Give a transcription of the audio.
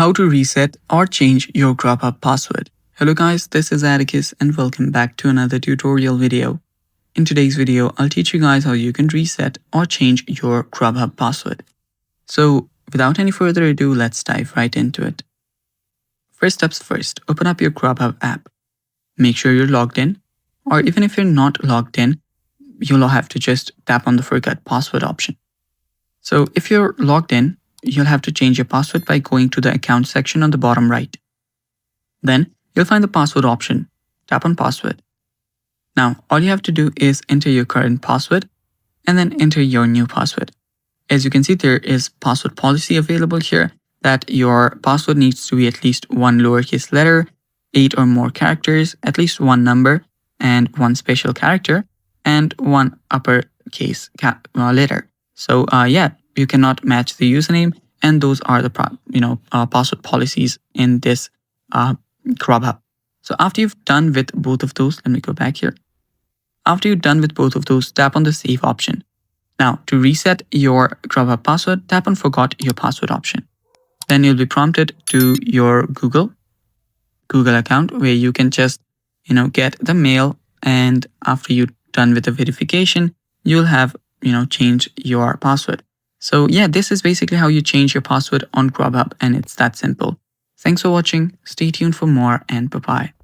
How to reset or change your Grubhub password. Hello guys, this is Atticus and welcome back to another tutorial video. In today's video, I'll teach you guys how you can reset or change your Grubhub password. So without any further ado, let's dive right into it. First steps first, open up your Grubhub app. Make sure you're logged in, or even if you're not logged in, you'll have to just tap on the forgot password option. So if you're logged in, you'll have to change your password by going to the account section on the bottom right. Then you'll find the password option. Tap on password. Now, all you have to do is enter your current password and then enter your new password. As you can see, there is password policy available here that your password needs to be at least one lowercase letter, 8 or more characters, at least one number and one special character, and one uppercase letter. So yeah, you cannot match the username, and those are the password policies in this Grubhub. So after you've done with both of those, let me go back here. After you're done with both of those, tap on the save option. Now to reset your Grubhub password, tap on forgot your password option. Then you'll be prompted to your Google account where you can just get the mail, and after you're done with the verification, you'll have changed your password. So yeah, this is basically how you change your password on Grubhub, and it's that simple. Thanks for watching. Stay tuned for more, and bye-bye.